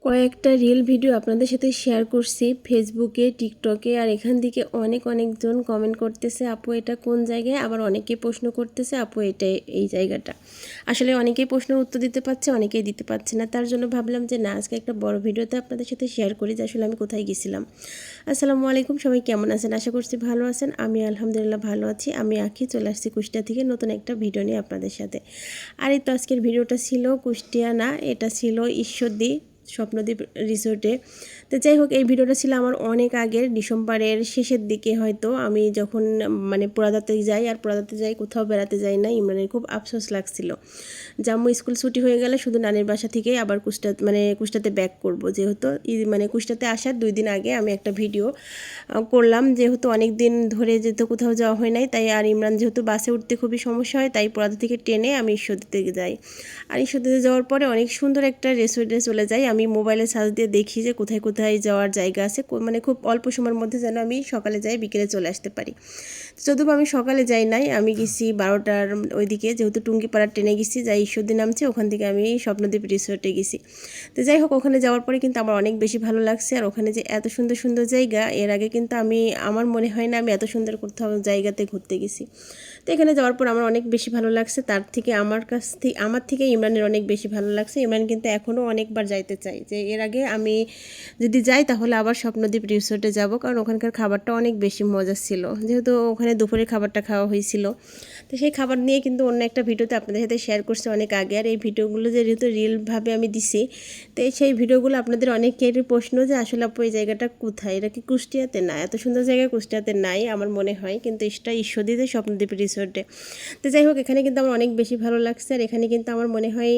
কয়েকটা reel video আপনাদের সাথে শেয়ার করছি ফেসবুকে, টিকটকে। আর এখান থেকে অনেকজন কমেন্ট করতেছে আপু এটা কোন জায়গায়, আবার অনেকেই প্রশ্ন করতেছে আপু এটা এই জায়গাটা। আসলে অনেকেই প্রশ্নের উত্তর দিতে পারছে, অনেকেই দিতে পারছে না। তার জন্য ভাবলাম যে না, আজকে একটা বড় ভিডিওতে আপনাদের সাথে শেয়ার করি যে আসলে আমি কোথায় গেছিলাম। আসসালামু আলাইকুম, সবাই কেমন আছেন? আশা করছি ভালো আছেন। আমি আলহামদুলিল্লাহ ভালো আছি। আমি আঁকি চলে আসছি কুষ্টিয়া থেকে নতুন একটা ভিডিও নিয়ে আপনাদের সাথে। আর এই তো আজকের ভিডিওটা ছিল কুষ্টিয়া না, এটা ছিল ঈশ্বরদী স্বপ্নদ্বীপ রিসোর্টে। তো যাই হোক, এই ভিডিওটা ছিল আমার অনেক আগের, ডিসেম্বরের শেষের দিকে হয়তো। আমি যখন পুরাদাতে যাই, আর পুরাদাতে যাই কোথাও বেড়াতে যাই না, ইমরানের খুব আফসোস লাগছিল। জাম্মু স্কুল ছুটি হয়ে গেলে শুধু নানির বাসা থেকে আবার কুষ্টাতে ব্যাক করব। যেহেতু কুষ্টাতে আসার 2 দিন আগে আমি একটা ভিডিও করলাম, যেহেতু অনেক দিন ধরে যেহেতু কোথাও যাওয়া হয় নাই, তাই আর ইমরান যেহেতু বাসে উঠতে খুবই সমস্যা হয়, তাই পুরাদা থেকে ট্রেনে আমি ঈশ্বরদীতে যাই। আর ঈশ্বরদীতে যাওয়ার পরে অনেক সুন্দর একটা রেস্টুরেন্টে চলে যাই। আমি মোবাইলে সার্চ দিয়ে দেখি যে কোথায় কোথায় যাওয়ার জায়গা আছে, খুব অল্প সময়ের মধ্যে যেন আমি সকালে যাই বিকেলে চলে আসতে পারি। যদিও আমি সকালে যাই নাই, আমি গেছি 12টার ওইদিকে, যেহেতু টুঙ্গিপাড়ার ট্রেনে গেছি, যাই ঈশ্বরদী নামছে, ওখান থেকে আমি স্বপ্নদ্বীপ রিসোর্টে গেছি। তো যাই হোক, ওখানে যাওয়ার পরে কিন্তু আমার অনেক বেশি ভালো লাগছে। আর ওখানে যে এত সুন্দর সুন্দর জায়গা, এর আগে কিন্তু আমার মনে হয় না আমি এত সুন্দর কোথাও জায়গাতে ঘুরতে গেছি। তো এখানে যাওয়ার পর আমার অনেক বেশি ভালো লাগছে। তার থেকে আমার থেকে ইমরানের অনেক বেশি ভালো লাগছে। ইমরান কিন্তু এখনও অনেকবার যাইতে চাই, যে এর আগে আমি যদি যাই তাহলে আবার স্বপ্নদ্বীপ রিসোর্টে যাব, কারণ ওখানকার খাবারটা অনেক বেশি মজা ছিল। যেহেতু ওখানে দুপুরের খাবারটা খাওয়া হয়েছিল, তো সেই খাবার নিয়ে কিন্তু অন্য একটা ভিডিওতে আপনাদের সাথে শেয়ার করছি অনেক আগে। আর এই ভিডিওগুলো যেহেতু রিলভাবে আমি দিছি, তো সেই ভিডিওগুলো আপনাদের অনেকেরই প্রশ্ন যে আসলে আপু এই জায়গাটা কোথায়, এটা কি কুষ্টিয়াতে? না, এত সুন্দর জায়গা কুষ্টিয়াতে নাই আমার মনে হয়, কিন্তু এটা ঈশ্বরদীতে স্বপ্নদ্বীপ রিসোর্টে। তো যাই হোক, এখানে কিন্তু আমার অনেক বেশি ভালো লাগছে। আর এখানে কিন্তু আমার মনে হয়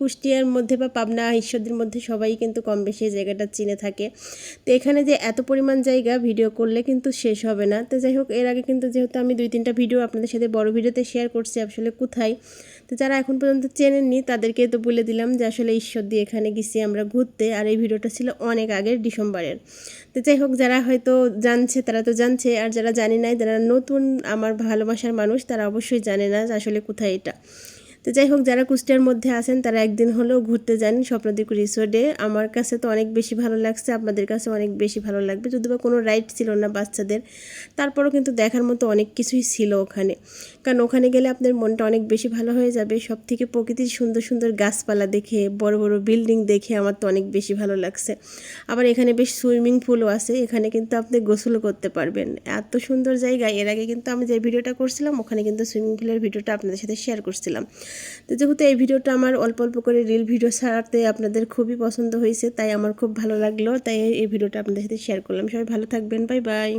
কুষ্টিয়ার মধ্যে বা পাবনা ঈশ্বরদীর মধ্যে সবাই কিন্তু কম বেশি এই জায়গাটা চিনে থাকে। তো এখানে যে এত পরিমাণ জায়গা ভিডিও করলে কিন্তু শেষ হবে না। তো যাই হোক, এর আগে কিন্তু যেহেতু আমি 2-3টা ভিডিও আপনাদের সাথে বড় ভিডিওতে শেয়ার করছি আসলে কোথায়, তো যারা এখন পর্যন্ত চেনেননি তাদেরকে তো বলে দিলাম যে আসলে ঈশ্বরদী এখানে গেছি আমরা ঘুরতে। আর এই ভিডিওটা ছিল অনেক আগের, ডিসেম্বরের। তো যাই হোক, যারা হয়তো জানছে তারা তো জানছে, আর যারা জানে নাই, যারা নতুন আমার ভালোবাসার মানুষ, তারা অবশ্যই জানে না যে আসলে কোথায় এটা। তো যাই হোক, যারা কুষ্টিয়ার মধ্যে আছেন তারা একদিন হলেও ঘুরতে যান স্বপ্নদ্বীপ রিসোর্টে। আমার কাছে তো অনেক বেশি ভালো লাগছে, আপনাদের কাছে অনেক বেশি ভালো লাগবে। যদিও বা কোনো রাইড ছিল না বাচ্চাদের, তারপরও কিন্তু দেখার মতো অনেক কিছুই ছিল ওখানে। কারণ ওখানে গেলে আপনার মনটা অনেক বেশি ভালো হয়ে যাবে। সব থেকে প্রকৃতির সুন্দর সুন্দর গাছপালা দেখে, বড় বড় বিল্ডিং দেখে আমার তো অনেক বেশি ভালো লাগছে। আবার এখানে বেশ সুইমিং পুলও আছে, এখানে কিন্তু আপনি গোসলও করতে পারবেন। এত সুন্দর জায়গা। এর আগে কিন্তু আমি যে ভিডিওটা করছিলাম ওখানে কিন্তু সুইমিং পুলের ভিডিওটা আপনাদের সাথে শেয়ার করছিলাম। তো যেহেতু এই ভিডিওটা আমার অল্প অল্প করে রিল ভিডিও ছাড়তে আপনাদের খুবই পছন্দ হয়েছে, তাই আমার খুব ভালো লাগলো, তাই এই ভিডিওটা আপনাদের সাথে শেয়ার করলাম। সবাই ভালো থাকবেন, বাই বাই।